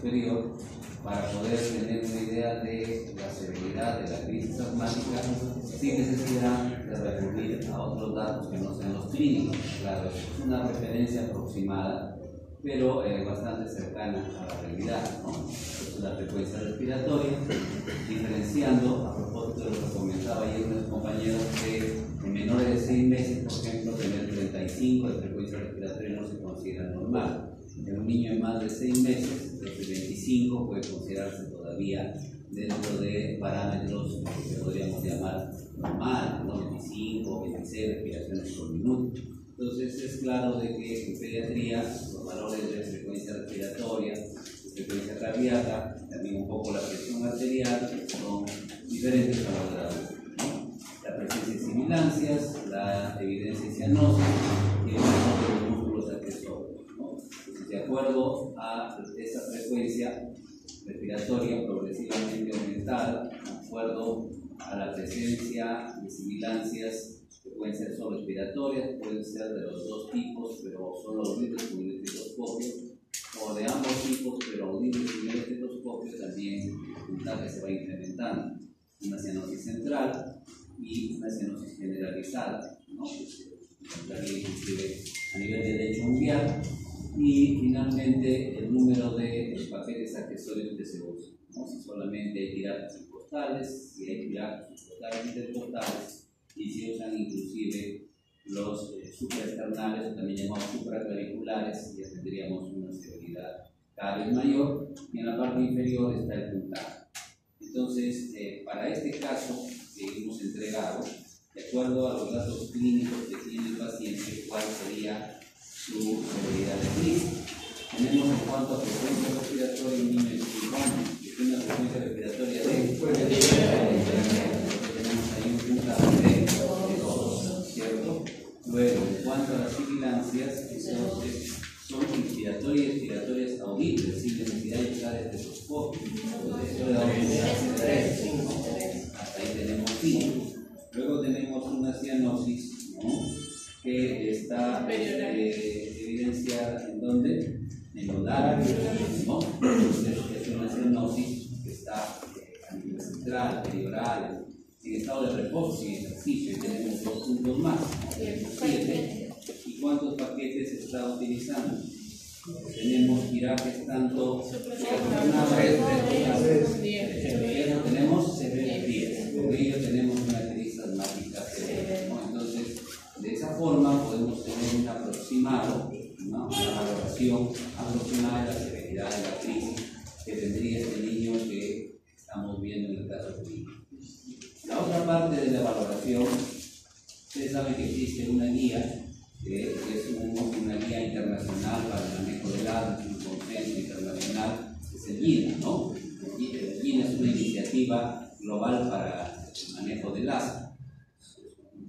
superior para poder tener una idea de la severidad de la crisis asmática sin necesidad de recurrir a otros datos que no sean los clínicos. Claro, es una referencia aproximada, pero bastante cercana a la realidad, ¿no? Entonces, la frecuencia respiratoria, diferenciando, a propósito de lo que comentaba ayer unos compañeros, que en menores de 6 meses, por ejemplo, tener 35 de frecuencia respiratoria no se considera normal. En un niño de más de 6 meses, los de 25 puede considerarse todavía dentro de parámetros que podríamos llamar normales, ¿no? 25, 26 respiraciones por minuto. Entonces es claro de que en pediatría los valores de frecuencia respiratoria, de frecuencia cardíaca, también un poco la presión arterial, son diferentes a los de adultos, ¿no? La presencia de sibilancias, la evidencia de cianosis y el manejo de los músculos accesorios, ¿no? Entonces, de acuerdo a esa frecuencia respiratoria progresivamente aumentada, de acuerdo a la presencia de sibilancias, que pueden ser solo respiratorias, pueden ser de los dos tipos, pero solo audibles con el estetoscopio, o de ambos tipos, pero audibles sin el estetoscopio, también el puntaje se va incrementando. Una cianosis central y una cianosis generalizada, ¿no? También inclusive a nivel de lecho mundial. Y finalmente el número de paquetes accesorios que se usan, ¿no? Si solamente hay tirajes intercostales, si hay tirajes intercostales, y se usan inclusive los supraesternales, también llamados supraclaviculares, ya tendríamos una severidad cada vez mayor, y en la parte inferior está el puntaje. Entonces, para este caso que hemos entregado, de acuerdo a los datos clínicos que tiene el paciente, cuál sería su severidad de crisis. Tenemos en cuanto a frecuencia respiratoria un niño de 5 años que tiene una frecuencia respiratoria de tenemos ahí un puntaje de 2, ¿cierto? Luego, en cuanto a las sibilancias, entonces son inspiratorias y expiratorias audibles sin necesidad de usar el estetoscopio. Eso le da un puntaje de 3. Hasta ahí tenemos 5. Luego tenemos una cianosis, ¿no?, que está evidenciada en donde, en los labios, ¿no? Entonces es una cianosis que está a nivel central, perioral, en estado de reposo, sin ejercicio, y tenemos 2 puntos más, 7. ¿Y cuántos paquetes se está utilizando? Tenemos tirajes tanto tenemos 10, con ello tenemos una crisis asmática severa, ¿no? Entonces, de esa forma podemos tener un aproximado, ¿no?, una valoración aproximada de la severidad de la crisis que tendría este niño que estamos viendo en el caso clínico. La otra parte de la valoración, ustedes saben que existe una guía, que es una guía internacional para el manejo del asma, un consenso internacional, que es el GINA, ¿no? El GINA es una iniciativa global para el manejo del asma,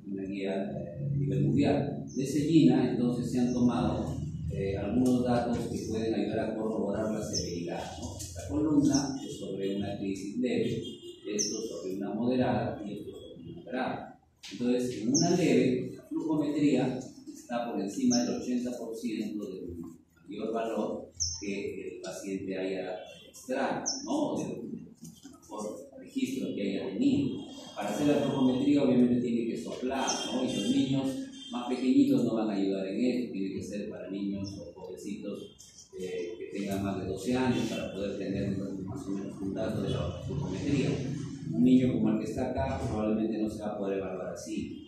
una guía a nivel mundial. De ese GINA, entonces, se han tomado algunos datos que pueden ayudar a corroborar la severidad, ¿no? Esta columna es sobre una crisis leve, esto sobre una moderada y esto sobre una grave. Entonces, en una leve, la flujometría está por encima del 80% del mayor valor que el paciente haya extraído, ¿no?, del mejor registro que haya tenido. Para hacer la flujometría obviamente tiene que soplar, ¿no?, y los niños más pequeñitos no van a ayudar en esto, tiene que ser para niños o jovencitos que tengan más de 12 años para poder tener más o menos un dato de la flujometría. Un niño como el que está acá probablemente no se va a poder evaluar así.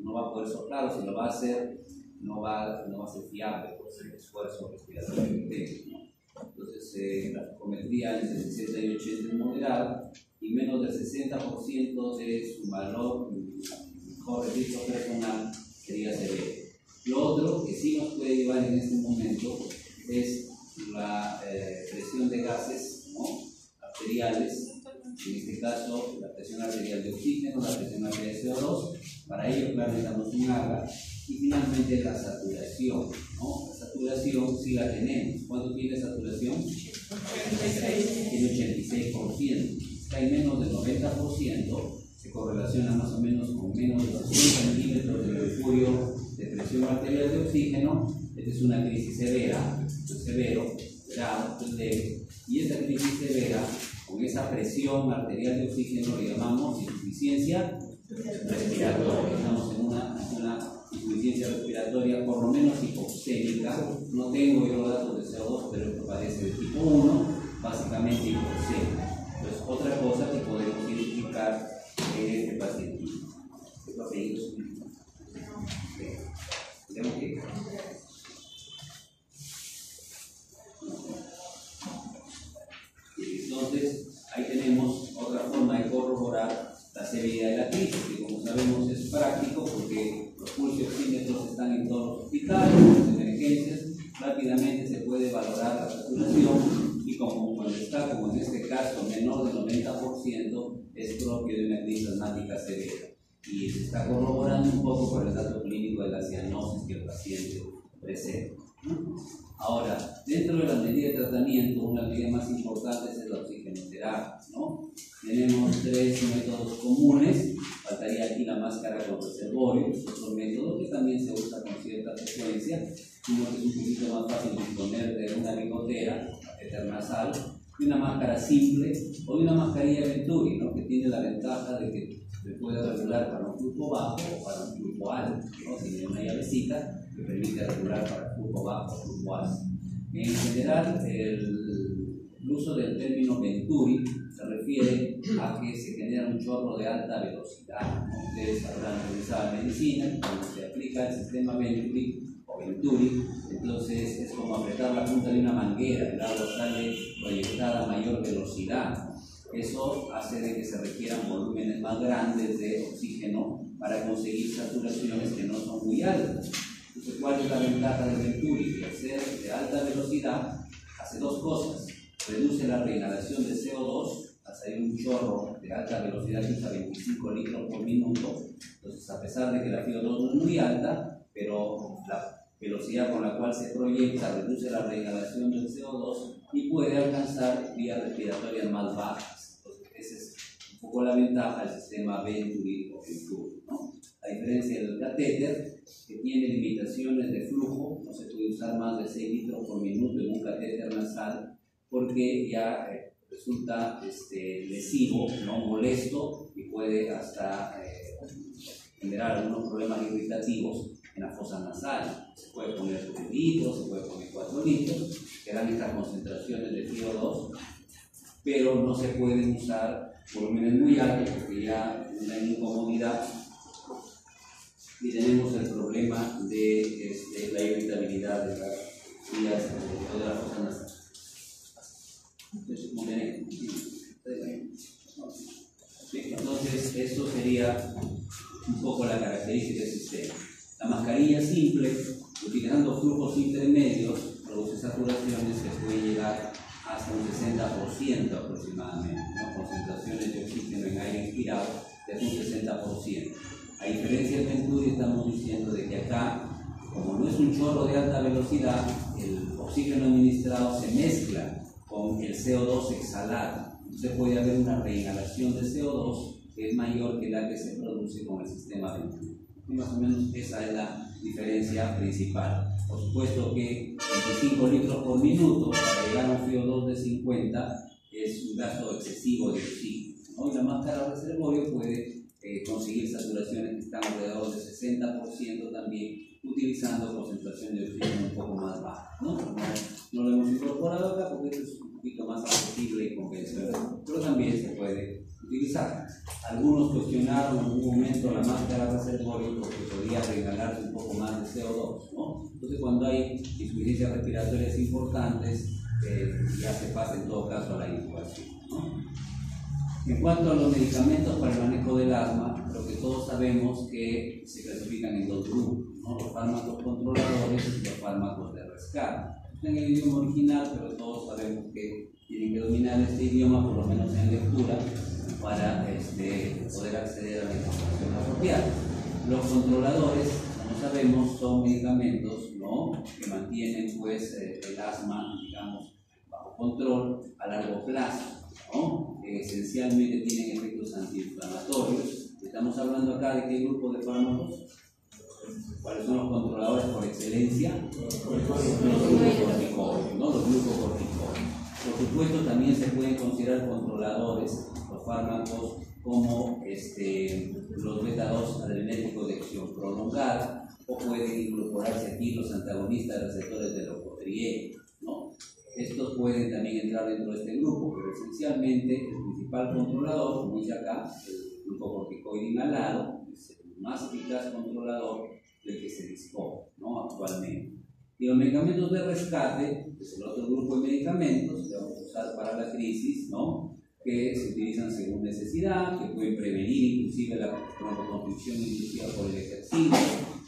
No va a poder soplar, o si lo va a hacer, no va a ser fiable por el esfuerzo respiratorio que tenga, ¿no? Entonces, la flujometría entre 60 y 80 es moderada y menos del 60% de su valor, mejor registro personal, sería severo. Lo otro que sí nos puede llevar en este momento es la presión de gases, ¿no?, arteriales, en este caso la presión arterial de oxígeno, la presión arterial de CO2. Para ello, claro, necesitamos un AGA. Y finalmente la saturación, ¿no? La saturación sí la tenemos. ¿Cuánto tiene saturación? 86. Tiene 86%. Está en menos del 90%, se correlaciona más o menos con menos de 60 milímetros de mercurio de presión arterial de oxígeno. Esta es una crisis severa, severo, grave, leve. Y esta crisis severa, con esa presión arterial de oxígeno, le llamamos insuficiencia respiratoria. Estamos en una insuficiencia respiratoria, por lo menos hipoxémica. No tengo yo los datos de CO2, pero esto parece de tipo 1, básicamente hipoxémica. Entonces, otra cosa que podemos identificar en este paciente. Estos apellidos tenemos que... Entonces, ahí tenemos otra forma de corroborar la severidad de la crisis, que como sabemos es práctico porque los pulsioxímetros están en todos los hospitales, en las emergencias. Rápidamente se puede valorar la saturación y como cuando está, como en este caso, menor del 90%, es propio de una crisis asmática severa. Y se está corroborando un poco por el dato clínico de la cianosis que el paciente presenta. Ahora, dentro de las medidas de tratamiento, una medida más importante es la oxigenoterapia, ¿no? Tenemos 3 métodos comunes. Faltaría aquí la máscara con reservorio, que es otro método que también se usa con cierta frecuencia. Uno que es un poquito más fácil de disponer de una bigotera, catéter nasal, y una máscara simple o de una mascarilla Venturi, ¿no?, que tiene la ventaja de que se puede regular para un flujo bajo o para un flujo alto, ¿no? Tiene una llavecita que permite regular para flujo bajo o flujo alto. En general, el uso del término Venturi se refiere a que se genera un chorro de alta velocidad. Ustedes habrán realizado medicina, cuando se aplica el sistema Venturi, entonces es como apretar la punta de una manguera, el agua sale proyectada a mayor velocidad. Eso hace de que se requieran volúmenes más grandes de oxígeno para conseguir saturaciones que no son muy altas. Entonces, ¿cuál es la ventaja del Venturi? Que al ser de alta velocidad hace dos cosas: reduce la reinhalación de CO2, al salir un chorro de alta velocidad que usa 25 litros por minuto. Entonces, a pesar de que la FiO2 no es muy alta, pero la velocidad con la cual se proyecta reduce la reinhalación del CO2 y puede alcanzar vías respiratorias más bajas. Entonces, esa es un poco la ventaja del sistema Venturi o Venturi, ¿no? A diferencia del catéter, que tiene limitaciones de flujo, no se puede usar más de 6 litros por minuto en un catéter nasal porque ya resulta lesivo, ¿no?, molesto, y puede hasta generar algunos problemas irritativos en las fosas nasales. Se puede poner 3 litros, se puede poner 4 litros, que dan estas concentraciones de FiO2, pero no se pueden usar volúmenes muy altos porque ya no hay incomodidad y tenemos el problema de la irritabilidad de las vías de las fosas nasales. Entonces, esto sería un poco la característica del sistema. La mascarilla simple, utilizando flujos intermedios, produce saturaciones que pueden llegar hasta un 60% aproximadamente, ¿no? Concentraciones de oxígeno en aire inspirado de un 60%. A diferencia del Venturi, estamos diciendo de que acá, como no es un chorro de alta velocidad, el oxígeno administrado se mezcla con el CO2 exhalado. Entonces puede haber una reinhalación de CO2 que es mayor que la que se produce con el sistema Venturi. Y más o menos esa es la diferencia principal. Por supuesto que 25 litros por minuto para llegar a un FiO2 de 50 es un gasto excesivo de oxígeno, ¿no? Y la máscara reservorio puede conseguir saturaciones que están alrededor del 60% también, utilizando concentración de oxígeno un poco más baja, ¿no? No lo hemos incorporado utilizar. Algunos cuestionaron en algún momento la máscara reservorio porque podía regalarse un poco más de CO2, ¿no? Entonces, cuando hay insuficiencias respiratorias importantes, ya se pasa en todo caso a la intubación, ¿no? En cuanto a los medicamentos para el manejo del asma, lo que todos sabemos que se clasifican en dos grupos, ¿no? Los fármacos controladores y los fármacos de rescate. En el idioma original, pero todos sabemos que tienen que dominar este idioma, por lo menos en lectura, para poder acceder a la información apropiada. Los controladores, como sabemos, son medicamentos, ¿no?, que mantienen pues, el asma, digamos, bajo control a largo plazo, ¿no? Esencialmente tienen efectos antiinflamatorios. Estamos hablando acá de qué grupo de fármacos. ¿Cuáles son los controladores por excelencia? Los glucocorticoides, ¿no? Los glucocorticoides. Por supuesto, también se pueden considerar controladores los fármacos como los beta-2 adrenérgicos de acción prolongada, o pueden incorporarse aquí los antagonistas de receptores de leucotrieno, ¿no? Estos pueden también entrar dentro de este grupo, pero esencialmente el principal controlador, como dice acá, el glucocorticoide inhalado, es el más eficaz controlador del que se dispone, ¿no?, actualmente. Y los medicamentos de rescate, que es el otro grupo de medicamentos que vamos a usar para la crisis, ¿no?, que se utilizan según necesidad, que pueden prevenir inclusive la broncoconstricción inducida por el ejercicio,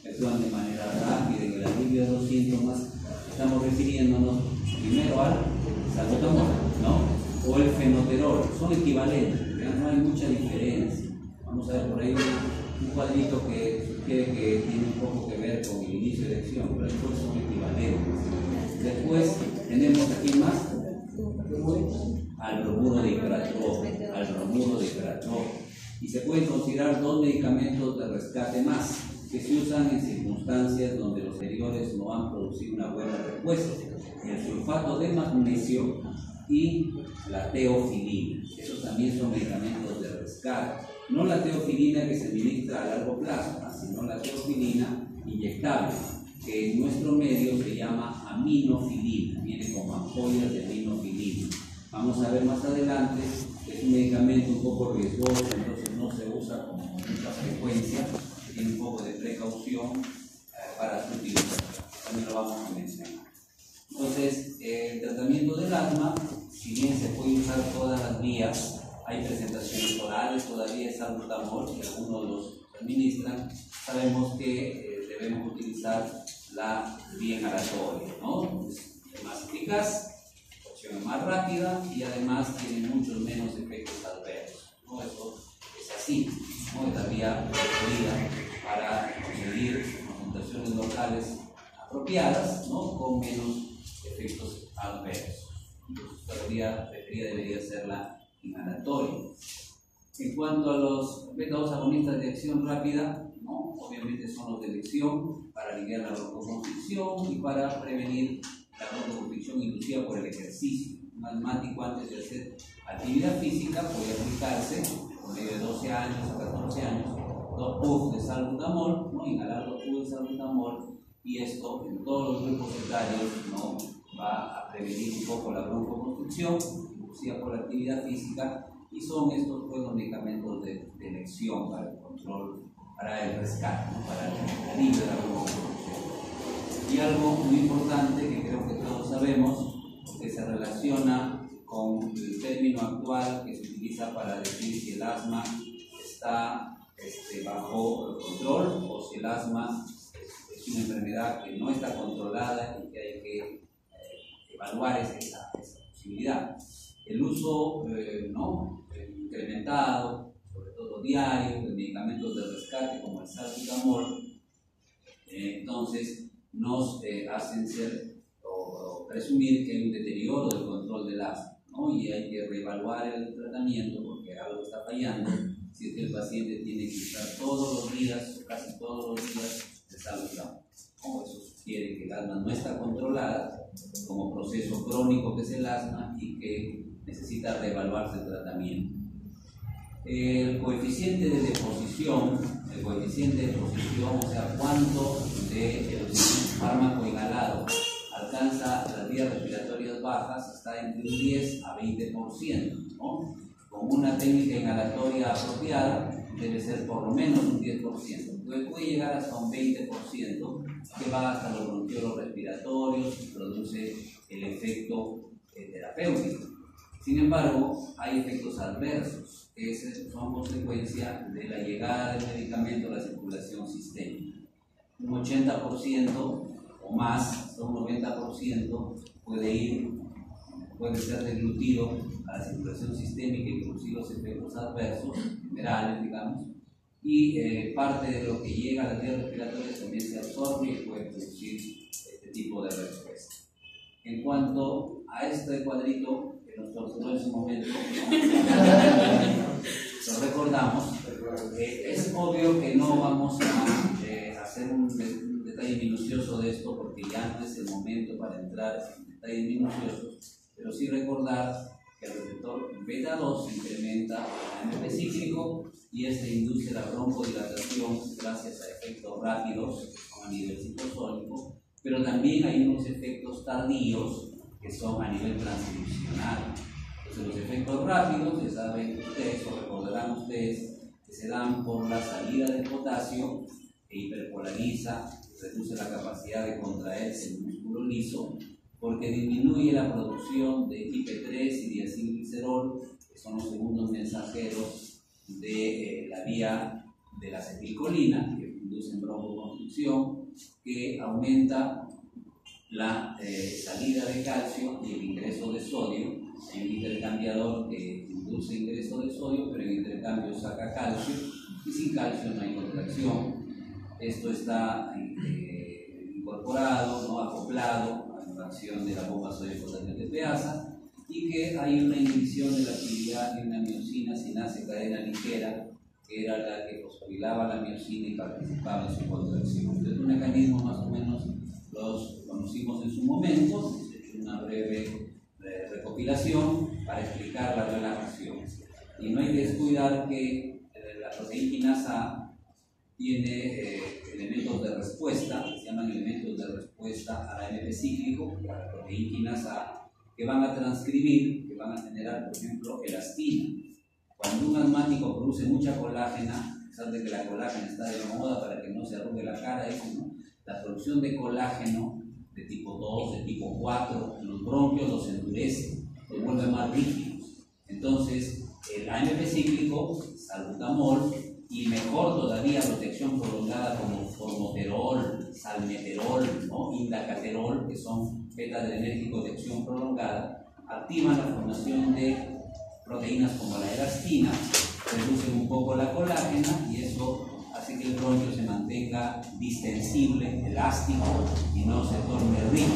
que actúan de manera rápida en el alivio de los síntomas. Estamos refiriéndonos primero al salbutamol, ¿no?, o el fenoterol. Son equivalentes, no hay mucha diferencia. Vamos a ver por ahí un cuadrito que sugiere que tiene un poco que ver con el inicio de acción, pero después son equivalentes. Después tenemos aquí más al bromuro de hiperatrol, y se pueden considerar dos medicamentos de rescate más que se usan en circunstancias donde los anteriores no han producido una buena respuesta: el sulfato de magnesio y la teofilina. Esos también son medicamentos de rescate. No la teofilina que se administra a largo plazo, sino la teofilina inyectable, que en nuestro medio se llama aminofilina, viene como ampollas de aminofilina. Vamos a ver más adelante que es un medicamento un poco riesgoso, entonces no se usa con mucha frecuencia, tiene un poco de precaución para su utilización. También lo vamos a mencionar. Entonces, el tratamiento del asma, si bien se puede usar todas las vías, hay presentaciones orales, todavía es salbutamol, que algunos los administran. Sabemos que debemos utilizar la vía inhalatoria, ¿no? Es más eficaz, la opción es más rápida y además tiene muchos menos efectos adversos, ¿no? Eso es así, ¿no? Es la vía preferida para conseguir concentraciones locales apropiadas, ¿no?, con menos efectos adversos. Entonces, la vía preferida debería ser la inhalatoria. En cuanto a los beta-2 agonistas de acción rápida, ¿no?, obviamente son los de elección para aliviar la broncoconstricción y para prevenir la broncoconstricción inducida por el ejercicio. Un asmático antes de hacer actividad física puede aplicarse por medio de 12 años a 14 años 2 puffs de salbutamol, ¿no?, inhalar 2 puffs de salbutamol, y esto en todos los grupos etarios, ¿no?, va a prevenir un poco la broncoconstricción inducida por la actividad física, y son estos pues, los medicamentos de elección para el control, para el rescate, ¿no?, para el alivio de la broncoconstricción. Y algo muy importante que creo que todos sabemos, que se relaciona con el término actual que se utiliza para decir si el asma está bajo control o si el asma es una enfermedad que no está controlada y que hay que evaluar esa posibilidad. El uso incrementado, sobre todo diario, de medicamentos de rescate como el salbutamol, entonces nos hacen ser o presumir que hay un deterioro del control del asma, ¿no?, y hay que reevaluar el tratamiento porque algo está fallando si es que el paciente tiene que usar todos los días o casi todos los días el salbutamol. Eso sugiere que el asma no está controlada como proceso crónico que es el asma y que necesita reevaluarse el tratamiento. El coeficiente de deposición, o sea, cuánto del fármaco inhalado alcanza las vías respiratorias bajas, está entre un 10 a 20%, ¿no? El con una técnica inhalatoria apropiada debe ser por lo menos un 10%, puede llegar hasta un 20%, que va hasta los bronquiolos respiratorios y produce el efecto terapéutico. Sin embargo, hay efectos adversos, que son consecuencia de la llegada del medicamento a la circulación sistémica. Un 80% o más, hasta un 90% puede ser deglutido a la circulación sistémica y producir los efectos adversos, generales, digamos, y parte de lo que llega a las vías respiratorias también se absorbe y puede producir este tipo de respuesta. En cuanto a este cuadrito que nos torturó en su momento, lo recordamos, es obvio que no vamos a hacer un detalle minucioso de esto porque ya no es el momento para entrar en detalles minuciosos, pero sí recordar que el receptor beta-2 incrementa el AMP cíclico y este induce la broncodilatación gracias a efectos rápidos a nivel citosólico, pero también hay unos efectos tardíos que son a nivel transcripcional. Entonces los efectos rápidos, ya saben ustedes o recordarán ustedes, que se dan por la salida del potasio que hiperpolariza, reduce la capacidad de contraerse el músculo liso, porque disminuye la producción de IP3 y diacilglicerol, que son los segundos mensajeros de la vía de la acetilcolina, que inducen broncoconstricción, que aumenta la salida de calcio y el ingreso de sodio. Hay un intercambiador que induce ingreso de sodio, pero en intercambio saca calcio, y sin calcio no hay contracción. Esto está incorporado, ¿no? Acoplado a la acción de la bomba sodio-potasio tepeasa, y que hay una inhibición de la actividad de una miosina sinasa cadena ligera, que era la que fosforilaba la miosina y participaba en su contracción. Entonces, un mecanismo más o menos los conocimos en su momento, es una breve recopilación para explicar la relajación. Y no hay que descuidar que la proteína quinasa tiene elementos de respuesta, que se llaman elementos de respuesta al AMP cíclico, la proteína quinasa, que van a transcribir, que van a generar, por ejemplo, elastina. Cuando un asmático produce mucha colágena, a pesar de que la colágena está de moda para que no se arrugue la cara, ¿no? La producción de colágeno de tipo 2, de tipo 4, en los bronquios los endurece, los vuelve más rígidos. Entonces, el AMP cíclico, salbutamol, y mejor todavía protección prolongada como formoterol, salmeterol, ¿no? Indacaterol, que son beta-adrenérgicos de acción prolongada, activan la formación de proteínas como la elastina, reducen un poco la colágena y eso hace que el bronquio se mantenga distensible, elástico y no se torne rígido.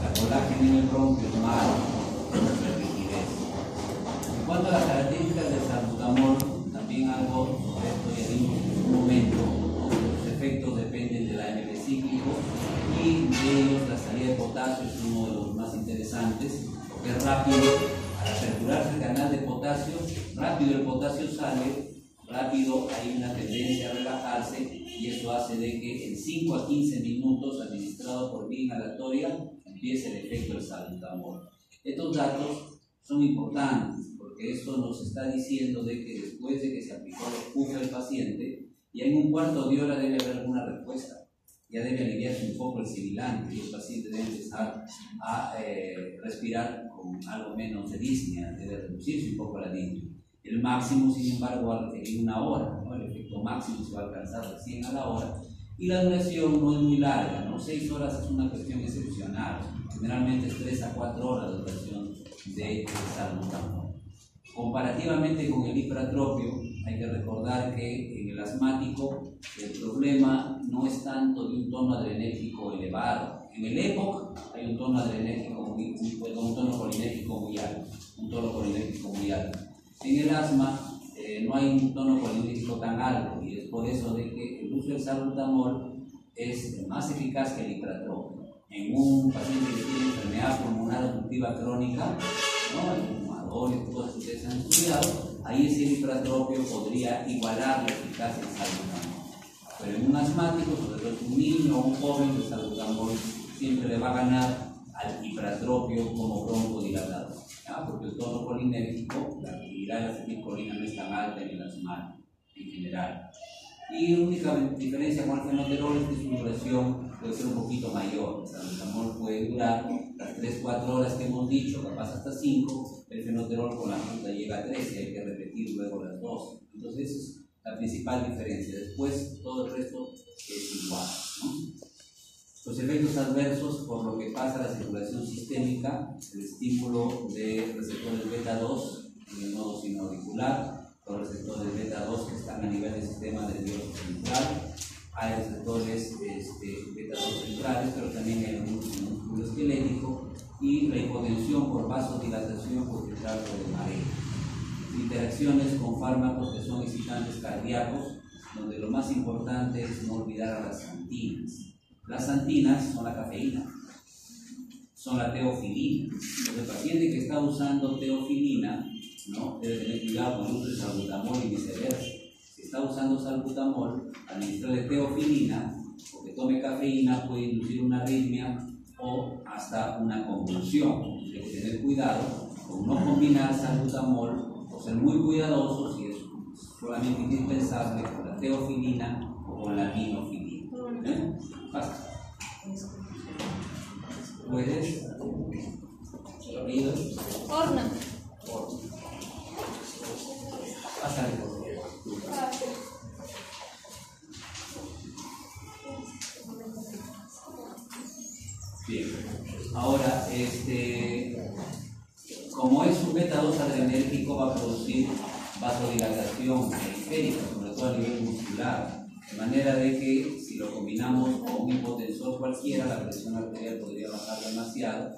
La colágena en el bronquio es malo, produce rigidez. En cuanto a las características del salbutamol, también algo sobre esto ya vimos en un momento, ¿no? Los efectos dependen del AMP cíclico y de ellos la salida de potasio es uno de los más interesantes, porque es rápido. Al aperturarse el canal de potasio, rápido el potasio sale, rápido hay una tendencia a relajarse y eso hace de que en 5 a 15 minutos administrado por vía inhalatoria empiece el efecto del salbutamol. Estos datos son importantes porque eso nos está diciendo de que después de que se aplicó el PUF al paciente, ya en un cuarto de hora debe haber alguna respuesta. Ya debe aliviarse un poco el sibilante y el paciente debe empezar a respirar con algo menos de disnea, debe reducirse un poco la disnea. El máximo, sin embargo, va a requerir una hora, ¿no? El efecto máximo se va a alcanzar recién a la hora y la duración no es muy larga, ¿no? 6 horas es una cuestión excepcional, generalmente es 3 a 4 horas de duración de salbutamol. Comparativamente con el hipratropio, hay que recordar que en el asmático el problema no es tanto de un tono adrenérgico elevado. En el EPOC hay un tono adrenérgico un tono colinérgico muy alto. En el asma no hay un tono colinérgico tan alto y es por eso de que el uso del salbutamol es más eficaz que el hipratropio. En un paciente que tiene enfermedad pulmonar obstructiva crónica, ¿no? El fumador y todos los que ustedes han estudiado, ahí ese hipratropio podría igualar la eficacia del salbutamol. Pero en un asmático, sobre todo un niño o un joven, el salbutamol siempre le va a ganar al hipratropio como broncodilatador, ¿ya? Porque el tono colinérgico, la actividad actividad de la acetilcolina no es tan alta en el asmático en general. Y la única diferencia con el fenoterol es que su duración puede ser un poquito mayor. El salbutamol puede durar las 3-4 horas que hemos dicho, capaz hasta 5. El fenoterol con la fruta llega a 3 y hay que repetir luego las 2. Entonces esa es la principal diferencia. Después todo el resto es igual, ¿no? Los efectos adversos por lo que pasa a la circulación sistémica, el estímulo de receptores beta 2 en el nodo sinoauricular, los receptores beta 2 que están a nivel del sistema nervioso central, hay receptores beta 2 centrales, pero también hay un músculo esquelético, y la hipotensión por vasodilatación puede entrar por el mareo. Interacciones con fármacos que son excitantes cardíacos, donde lo más importante es no olvidar a las antinas. Las antinas son la cafeína, son la teofilina. Entonces, el paciente que está usando teofilina, ¿no?, debe tener cuidado con el uso de salbutamol y viceversa. Si está usando salbutamol, administrarle teofilina o que tome cafeína puede inducir una arritmia o hasta una convulsión. Hay que tener cuidado con no combinar salbutamol o ser muy cuidadosos si es solamente indispensable con la teofilina o con la minofilina. Basta. ¿Puedes? Horna. Pásale. Bien. Ahora, como es un beta 2 adrenérgico, va a producir vasodilatación periférica, sobre todo a nivel muscular. De manera de que si lo combinamos con un hipotensor cualquiera, la presión arterial podría bajar demasiado,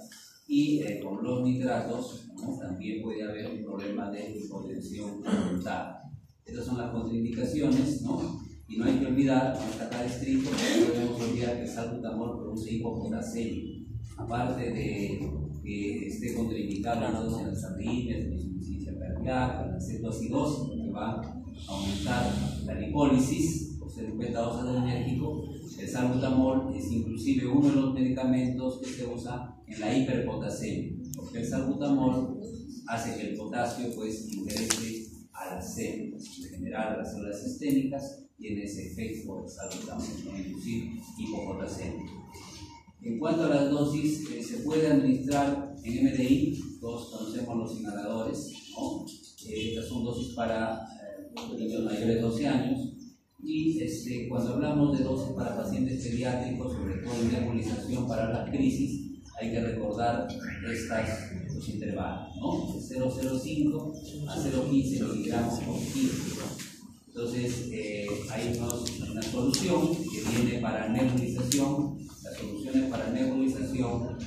y con los nitratos, ¿no?, también puede haber un problema de hipotensión voluntaria. Estas son las contraindicaciones, ¿no? Y no hay que olvidar, no está acá escrito, no debemos olvidar que el salbutamol produce hipopotasemia. Aparte de que esté contraindicado en las arritmias, en la insuficiencia cardíaca, en la cetoacidosis, que va a aumentar la lipólisis, ser un beta 2 adrenérgico. El salbutamol es inclusive uno de los medicamentos que se usa en la hiperpotasemia, porque el salbutamol hace que el potasio pues ingrese a las células, en general a las células sistémicas, tiene ese efecto del salbutamol, ¿no?, inducir hipopotasemia. En cuanto a las dosis, se puede administrar en MDI, todos conocemos los inhaladores, ¿no? Estas son dosis para niños mayores de 12 años. Y cuando hablamos de dosis para pacientes pediátricos, sobre todo en nebulización para las crisis, hay que recordar los intervalos, ¿no? De 0,05 a 0,15 miligramos por kilo. Entonces, hay una solución que viene para nebulización. Las soluciones para nebulización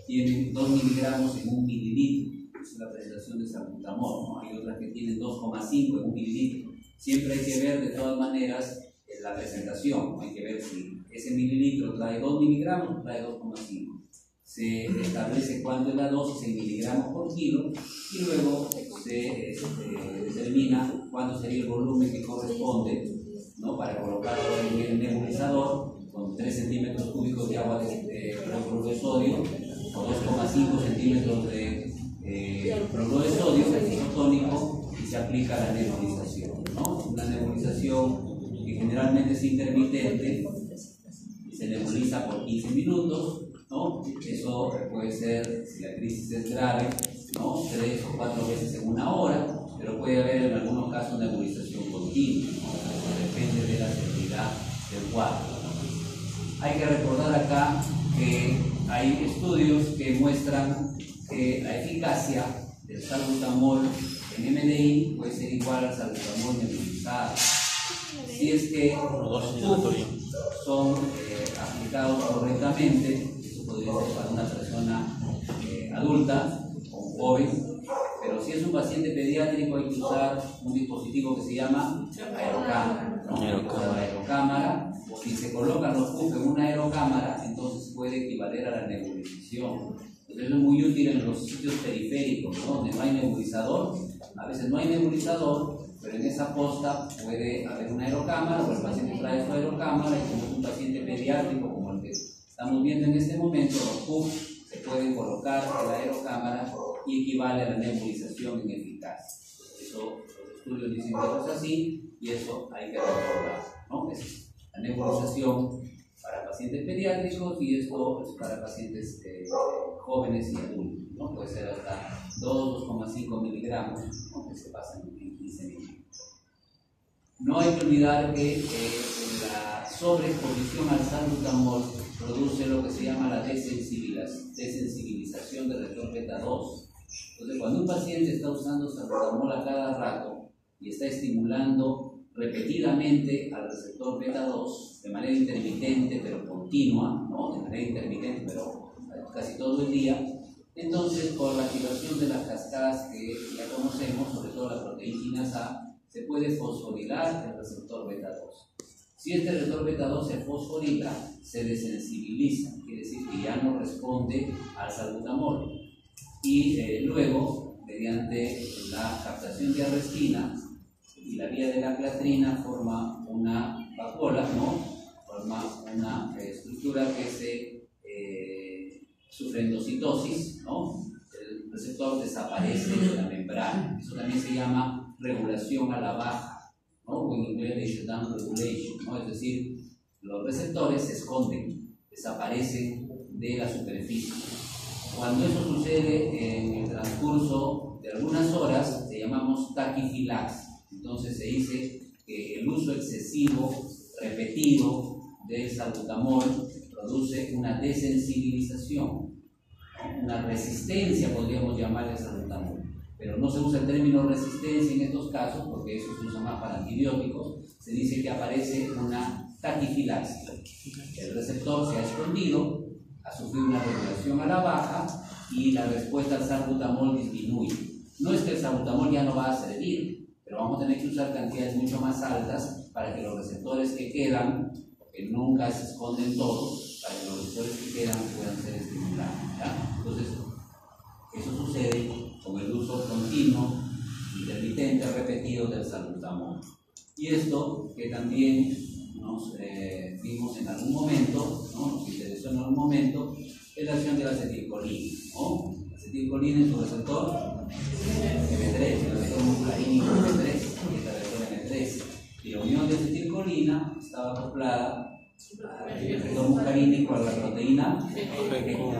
tienen 2 miligramos en 1 mililitro. Esa es la presentación de salbutamol, ¿no? Hay otras que tienen 2,5 en 1 mililitro. Siempre hay que ver de todas maneras la presentación, hay que ver si ese mililitro trae 2 miligramos o trae 2,5. Se establece cuánto es la dosis en miligramos por kilo y luego se determina cuánto sería el volumen que corresponde, ¿no?, para colocarlo en el nebulizador con 3 centímetros cúbicos de agua de cloruro de sodio o 2,5 centímetros de cloruro de sodio isotónico, y se aplica la nebulización, ¿no? Una nebulización que generalmente es intermitente, se nebuliza por 15 minutos, ¿no? Eso puede ser, si la crisis es grave, ¿no?, 3 o 4 veces en 1 hora, pero puede haber en algunos casos nebulización continua, ¿no? Depende de la severidad del cuadro. Hay que recordar acá que hay estudios que muestran que la eficacia del salbutamol en MDI puede ser igual al salbutamol nebulizado. Si es que los tubos son aplicados correctamente, eso podría ser para una persona adulta o joven, pero si es un paciente pediátrico hay que usar un dispositivo que se llama aerocámara, ¿no? Aerocámara. Si se colocan los tubos en una aerocámara, entonces puede equivaler a la nebulización. Entonces es muy útil en los sitios periféricos, ¿no?, donde no hay nebulizador. A veces no hay nebulizador, pero en esa posta puede haber una aerocámara, o el paciente trae su aerocámara, y como es un paciente pediátrico como el que estamos viendo en este momento, los PUF se pueden colocar en la aerocámara y equivale a la nebulización en eficacia. Eso, los estudios dicen que es así y eso hay que recordar, ¿no? Es la nebulización para pacientes pediátricos y esto es para pacientes jóvenes y adultos, ¿no? Puede ser hasta 2,5 miligramos, ¿no? Que se pasan en 15 minutos. No hay que olvidar que la sobreexposición al salbutamol produce lo que se llama la desensibilización del receptor beta 2. Entonces, cuando un paciente está usando salbutamol a cada rato y está estimulando repetidamente al receptor beta 2 de manera intermitente pero continua, ¿no? De manera intermitente pero casi todo el día, entonces por la activación de las cascadas que ya conocemos, sobre todo la proteína quinasa A, se puede fosforilar el receptor beta 2. Si este receptor beta 2 se fosforila, se desensibiliza, quiere decir que ya no responde al salbutamol. Y luego, mediante la captación de arrestina y la vía de la clatrina, forma una vacuola, ¿no? Forma una estructura que se sufre endocitosis, ¿no? El receptor desaparece de la membrana. Eso también se llama regulación a la baja, ¿no? O en inglés down regulation, ¿no? Es decir, los receptores se esconden, desaparecen de la superficie. Cuando eso sucede en el transcurso de algunas horas, le llamamos taquifilaxis. Entonces se dice que el uso excesivo, repetido del salbutamol produce una desensibilización, una resistencia, podríamos llamarle al salbutamol. Pero no se usa el término resistencia en estos casos, porque eso se usa más para antibióticos. Se dice que aparece una taquifilaxis. El receptor se ha escondido, ha sufrido una regulación a la baja y la respuesta al salbutamol disminuye. No es que el salbutamol ya no va a servir, pero vamos a tener que usar cantidades mucho más altas para que los receptores que quedan, porque nunca se esconden todos, para que los receptores que quedan puedan ser estimulados, ¿ya? Entonces, eso sucede con el uso continuo, intermitente, repetido del salbutamol. Y esto que también nos vimos en algún momento, ¿no? Nos interesó en algún momento, es la acción de la acetilcolina, ¿no? La acetilcolina es un receptor M3, el receptor muscarínico M3, y esta receptor M3. Y la unión de acetilcolina estaba acoplada al receptor muscarínico a la proteína,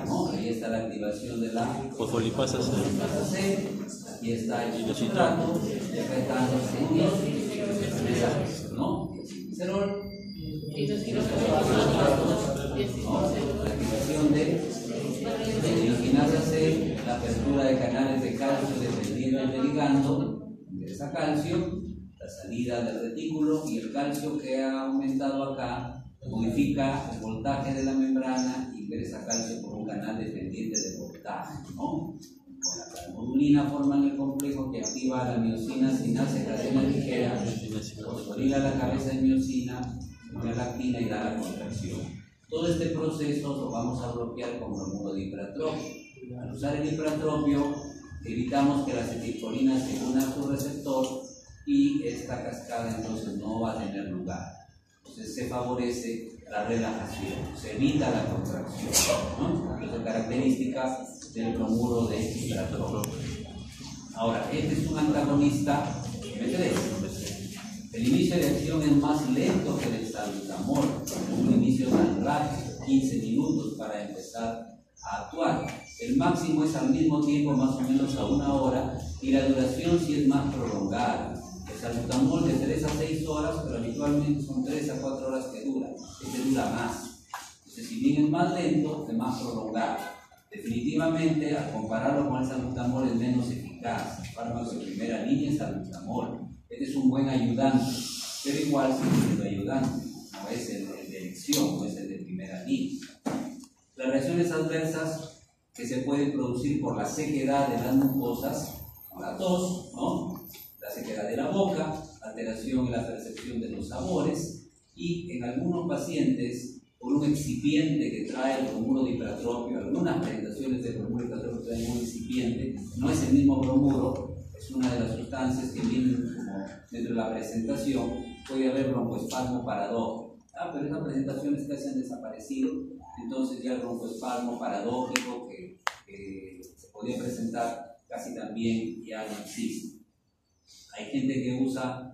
¿no? Ahí está la activación de la fosfolipasa C, aquí está el citrato, y acá está el ¿no? Glicerol, y los la activación de quinasa C, la apertura de canales de calcio dependientes del ligando, ingresa calcio, la salida del retículo y el calcio que ha aumentado acá modifica el voltaje de la membrana y ingresa calcio por un canal dependiente del voltaje, ¿no? Con la calmodulina forman el complejo que activa la miosina sinasa cadena ligera, fosforila la cabeza de miosina, una lactina y da la contracción. Todo este proceso lo vamos a bloquear con bromuro de hipertropio. Al usar el hipertropio, evitamos que la acetilcolina se una a su receptor y esta cascada entonces no va a tener lugar. Entonces se favorece la relajación, se evita la contracción, ¿no? Esa es característica del bromuro de hipertropio. Ahora, este es un antagonista M3. El inicio de acción es más lento que el salbutamol, un inicio tan rápido, 15 minutos para empezar a actuar. El máximo es al mismo tiempo, más o menos a 1 hora, y la duración sí es más prolongada. El salbutamol de 3 a 6 horas, pero habitualmente son 3 a 4 horas que dura. Este dura más. Entonces, si bien es más lento, es más prolongado. Definitivamente, al compararlo con el salbutamol, es menos eficaz. El fármaco de primera línea es salbutamol. Este es un buen ayudante, pero igual sigue siendo ayudante, no es el de elección, no es el de primera línea. Las reacciones adversas que se pueden producir por la sequedad de las mucosas, la tos, ¿no? La sequedad de la boca, alteración en la percepción de los sabores, y en algunos pacientes, por un excipiente que trae el bromuro de hipertropio, algunas presentaciones de bromuro de hipertropio traen un excipiente, no es el mismo bromuro, es una de las sustancias que vienen como dentro de la presentación, puede haber broncoespasmo paradójico. Pero esas presentaciones casi han desaparecido, entonces ya el broncoespasmo paradójico que se podía presentar casi también ya no existe. Hay gente que usa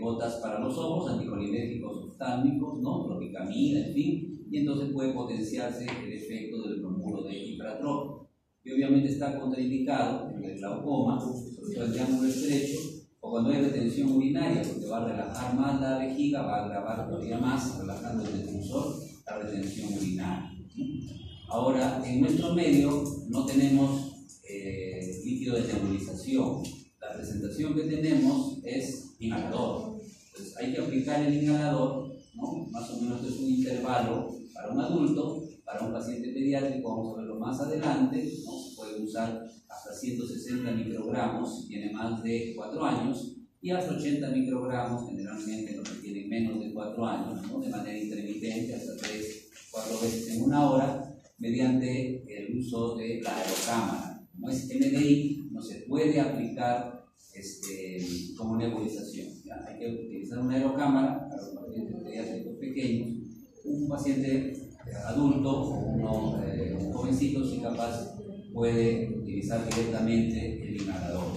gotas para los ojos, anticolinérgicos oftálmicos, ¿no? Tropicamida, en fin, y entonces puede potenciarse el efecto del bromuro de hipratrópico, que obviamente está contraindicado en el glaucoma, sobre todo el triángulo estrecho, o cuando hay retención urinaria, porque va a relajar más la vejiga, va a agravar todavía más, relajando el difusor, la retención urinaria. Ahora, en nuestro medio no tenemos líquido de nebulización. La presentación que tenemos es inhalador. Entonces hay que aplicar el inhalador, ¿no? Más o menos es un intervalo para un adulto, para un paciente pediátrico, vamos a verlo más adelante, ¿no? Se puede usar hasta 160 microgramos si tiene más de 4 años y hasta 80 microgramos generalmente en los que tienen menos de 4 años, ¿no? De manera intermitente, hasta 3-4 veces en una hora, mediante el uso de la aerocámara. Como es MDI, no se puede aplicar como nebulización. ¿Ya? Hay que utilizar una aerocámara para los pacientes pediátricos pequeños. Un paciente adulto o un jovencito, si capaz, puede utilizar directamente el inhalador.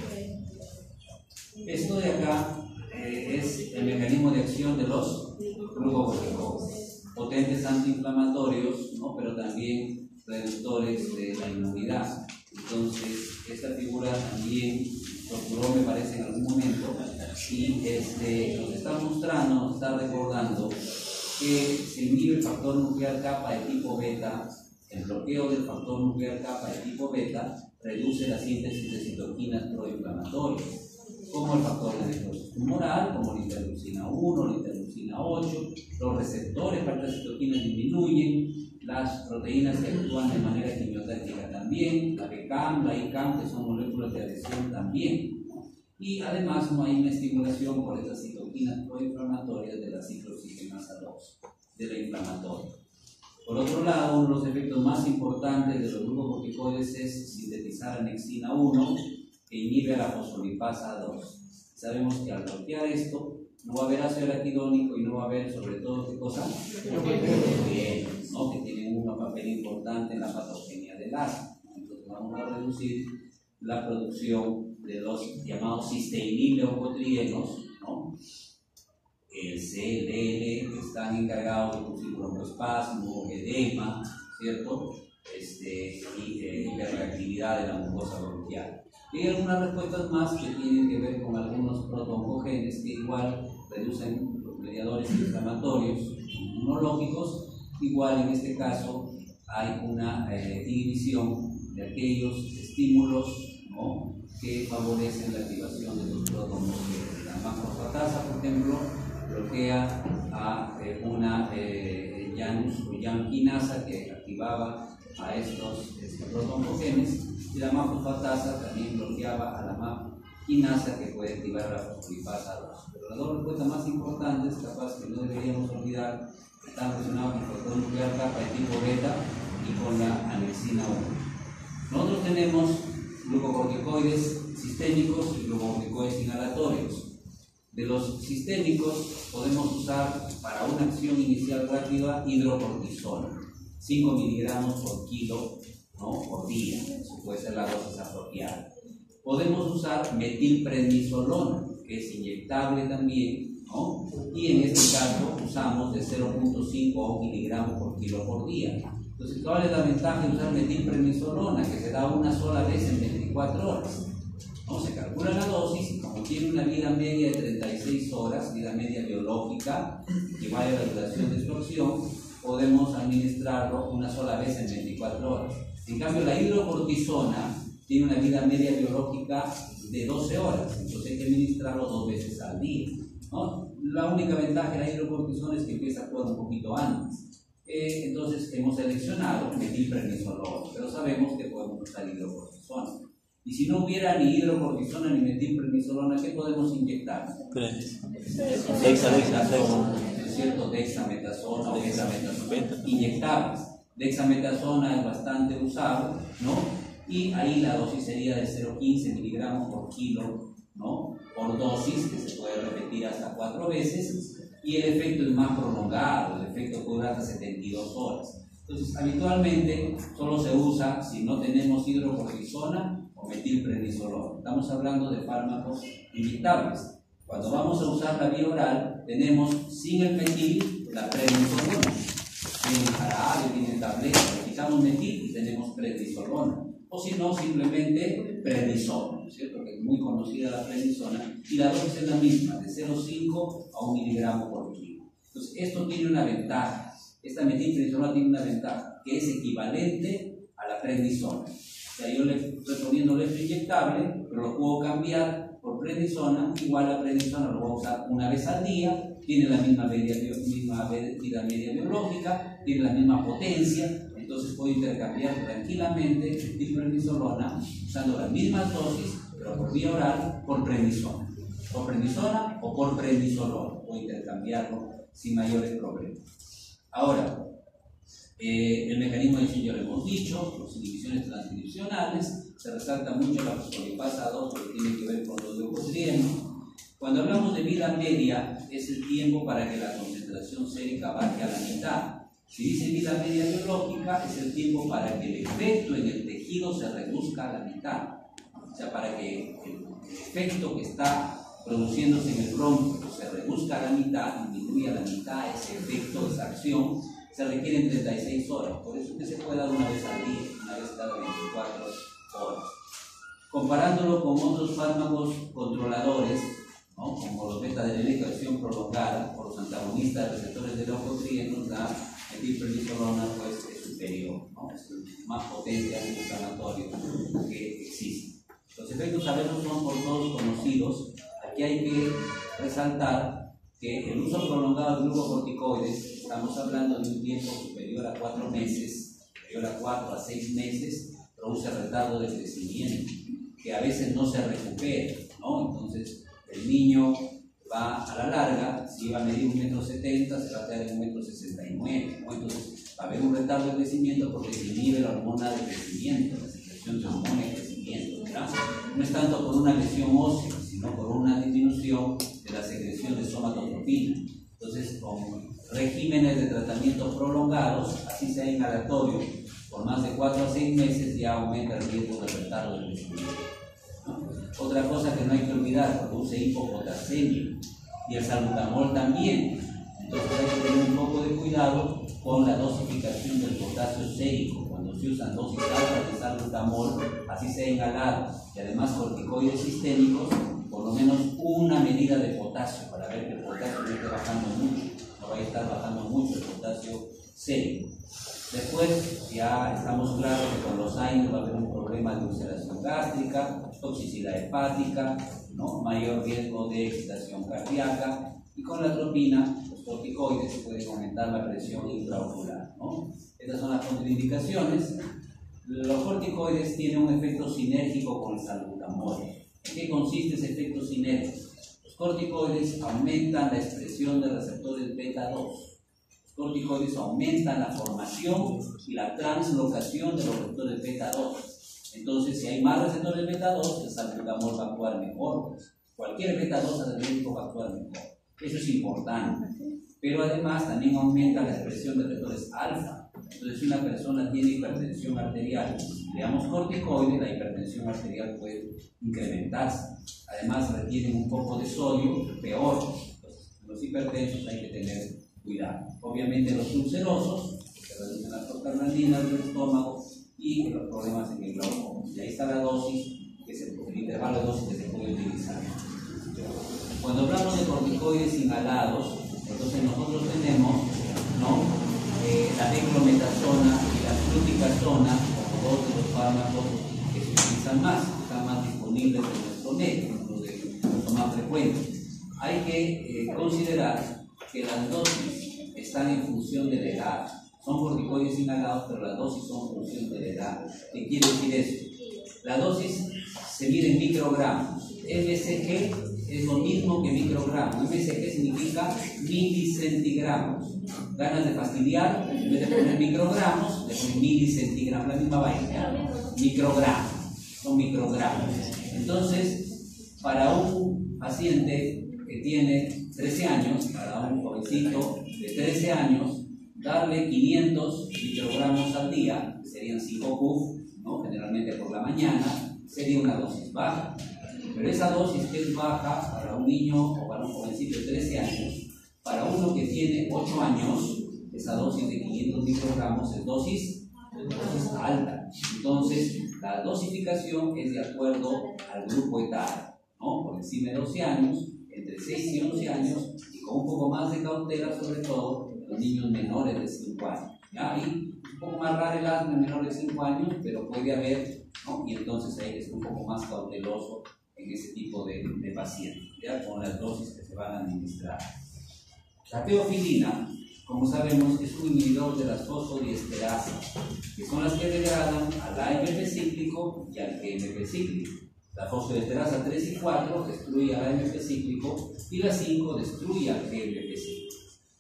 Esto de acá es el mecanismo de acción de los glucocorticoides, potentes antiinflamatorios, ¿no? Pero también reductores de la inmunidad. Entonces, esta figura también torturó, me parece, en algún momento, y nos está mostrando, nos está recordando que se inhibe el factor nuclear kappa de tipo beta. El bloqueo del factor nuclear kappa de tipo beta reduce la síntesis de citoquinas proinflamatorias, como el factor de necrosis tumoral, como la interleucina 1, la interleucina 8. Los receptores para estas citoquinas disminuyen, las proteínas que actúan de manera quimiotáctica también, la BCAM, la ICAM, que son moléculas de adhesión también. Y además no hay una estimulación por estas citoquinas proinflamatorias de la ciclooxigenasa 2, de la inflamatoria. Por otro lado, uno de los efectos más importantes de los glucocorticoides es sintetizar anexina 1, que inhibe a la fosfolipasa 2. Sabemos que al bloquear esto, no va a haber ácido araquidónico y no va a haber, sobre todo, ¿qué cosa? ¿No? Que tienen un papel importante en la patogenia del asma. Entonces vamos a reducir la producción de los llamados cisteínil-leucotrienos, ¿no? El C, el L, que están encargados de producir broncoespasmo, edema, ¿cierto? Y hiperreactividad de la mucosa bronquial. Y hay algunas respuestas más que tienen que ver con algunos protooncogenes que igual reducen los mediadores inflamatorios inmunológicos. Igual en este caso hay una inhibición de aquellos estímulos, ¿no? Que favorecen la activación de los protooncogenes. La macrofosfatasa, por ejemplo, bloquea a una Janus o Jankinasa que activaba a estos protooncogenes, y la macrofosfatasa también bloqueaba a la MAP-kinasa que puede activar a la fosfolipasa 2. Pero las dos respuestas más importantes, capaz que no deberíamos olvidar, están relacionadas con el factor nuclear kappa de tipo beta y con la anexina 1. Nosotros tenemos glucocorticoides sistémicos y glucocorticoides inhalatorios. De los sistémicos podemos usar para una acción inicial rápida hidrocortisona, 5 miligramos por kilo, ¿no? Por día. Eso puede ser la dosis apropiada. Podemos usar metilprednisolona, que es inyectable también, ¿no? Y en este caso usamos de 0.5 a 1 miligramo por kilo por día. Entonces, ¿cuál es la ventaja de usar metilprednisolona? Que se da una sola vez en 24 horas. ¿No? Se calcula la dosis y como tiene una vida media de 36 horas, vida media biológica, igual a la duración de su acción, podemos administrarlo una sola vez en 24 horas. En cambio, la hidrocortisona tiene una vida media biológica de 12 horas, entonces hay que administrarlo 2 veces al día, ¿no? La única ventaja de la hidrocortisona es que empieza a actuar un poquito antes. Entonces hemos seleccionado metilprednisolona, pero sabemos que podemos usar hidrocortisona. Y si no hubiera ni hidrocortisona ni metilprednisolona, ¿qué podemos inyectar? Dexametasona, ¿es cierto? Dexametasona o dexametasona inyectables. Dexametasona es bastante usado, ¿no? Y ahí la dosis sería de 0.15 miligramos por kilo, ¿no? Por dosis, que se puede repetir hasta 4 veces, y el efecto es más prolongado, el efecto puede durar hasta 72 horas. Entonces, habitualmente solo se usa si no tenemos hidrocortisona o metilprednisolona. Estamos hablando de fármacos inyectables. Cuando vamos a usar la vía oral, tenemos sin el metil la prednisolona. Tiene jarabe, tiene tableta, le quitamos metil y tenemos prednisolona. O si no, simplemente prednisona, ¿no es cierto? Que es muy conocida la prednisona y la dosis es la misma, de 0,5 a 1 miligramo por kilo. Entonces, esto tiene una ventaja. Esta metilprednisolona tiene una ventaja, que es equivalente a la prednisona. O sea, yo le estoy poniendo el inyectable, pero lo puedo cambiar por prednisona. Igual la prednisona lo voy a usar una vez al día, tiene la misma vida media biológica, tiene la misma potencia, entonces puedo intercambiar tranquilamente metilprednisolona usando las mismas dosis, pero por vía oral, por prednisona. Por prednisona o por prednisolona, puedo intercambiarlo sin mayores problemas. Ahora, el mecanismo de acción ya lo hemos dicho, las inhibiciones transcripcionales, se resalta mucho la fosfolipasa 2 que tiene que ver con los leucotrienos. Cuando hablamos de vida media, es el tiempo para que la concentración sérica baje a la mitad. Si dice vida media biológica, es el tiempo para que el efecto en el tejido se reduzca a la mitad. O sea, para que el efecto que está produciéndose en el bronquio se reduzca a la mitad, disminuya a la mitad ese efecto, esa acción, se requieren 36 horas. Por eso que se puede dar una vez al día, una vez cada 24 horas. Comparándolo con otros fármacos controladores, ¿no? Como los beta-adrenérgicos de acción prolongada, por los antagonistas de receptores de leucotrienos, la metilprednisolona pues, es superior, ¿no? Es más potente antiinflamatorio que existe. Los efectos adversos son por todos conocidos. Aquí hay que resaltar que el uso prolongado de glucocorticoides, estamos hablando de un tiempo superior a 4 meses, superior a 4 a 6 meses, produce retardo de crecimiento, que a veces no se recupera, ¿no? Entonces, el niño va a la larga, si va a medir 1,70 m, se va a quedar en 1,69 m, ¿no? Entonces, va a haber un retardo de crecimiento porque se inhibe la hormona de crecimiento, la secreción de hormona de crecimiento, ¿verdad? No es tanto por una lesión ósea, sino por una disminución de la secreción de somatotropina. Entonces, con regímenes de tratamiento prolongados, así sea inhalatorio, por más de 4 a 6 meses, ya aumenta el riesgo de retardo del crecimiento, ¿no? Otra cosa que no hay que olvidar, produce hipopotasemia y el salbutamol también. Entonces hay que tener un poco de cuidado con la dosificación del potasio sérico. Cuando se usan dosis altas de salbutamol, así sea inhalado, y además corticoides sistémicos, por lo menos una medida de potasio para ver que el potasio no esté bajando mucho, no vaya a estar bajando mucho el potasio sérico. Después ya estamos claros que con los años va a haber un problema de ulceración gástrica, toxicidad hepática, ¿no? Mayor riesgo de excitación cardíaca, y con la atropina, los corticoides pueden aumentar la presión intraocular, ¿no? Estas son las contraindicaciones. Los corticoides tienen un efecto sinérgico con el salbutamol. ¿En qué consiste ese efecto sinérgico? Los corticoides aumentan la expresión de receptores beta 2. Los corticoides aumentan la formación y la translocación de los receptores beta 2. Entonces, si hay más receptores beta 2, el salbutamol va a actuar mejor. Cualquier beta 2 adrenérgico va a actuar mejor. Eso es importante. Pero además también aumenta la expresión de receptores alfa. Entonces, si una persona tiene hipertensión arterial, le damos corticoides, la hipertensión arterial puede incrementarse. Además, retienen un poco de sodio, peor. Entonces, los hipertensos hay que tener cuidado. Obviamente, los ulcerosos, que se reducen las prostaglandinas del estómago y los problemas en el glaucoma. Y ahí está la dosis, el intervalo de dosis que se puede utilizar. Cuando hablamos de corticoides inhalados, entonces nosotros tenemos, ¿no?, la diclometasona y la fluticasona como dos de los fármacos que se utilizan más, están más disponibles en nuestro medio, son más frecuentes. Hay que considerar que las dosis están en función de la edad. Son corticoides inhalados, pero las dosis son en función de la edad. ¿Qué quiere decir eso? La dosis se mide en microgramos. MSG es lo mismo que microgramo. MSG significa milicentigramos. Ganas de fastidiar, en vez de poner microgramos, le ponen milicentigramos, la misma vaina. Microgramos, son microgramos. Entonces, para un paciente que tiene 13 años, para un jovencito de 13 años, darle 500 microgramos al día, que serían 5 puff, ¿no? Generalmente por la mañana, sería una dosis baja. Pero esa dosis que es baja para un niño o para un jovencito de 13 años, para uno que tiene 8 años, esa dosis de 500 microgramos es dosis alta. Entonces, la dosificación es de acuerdo al grupo etario, ¿no? Por encima de 12 años, entre 6 y 11 años, y con un poco más de cautela, sobre todo los niños menores de 5 años. ¿Ya? Y un poco más raro el asma en menores de 5 años, pero puede haber, ¿no? Y entonces ahí es un poco más cauteloso en ese tipo de pacientes, ¿ya? Con las dosis que se van a administrar. La teofilina, como sabemos, es un inhibidor de las fosfodiesterasas, que son las que degradan al AMP cíclico y al GMP cíclico. La fosfodiesterasa 3 y 4 destruye al AMP cíclico y la 5 destruye al GMP cíclico.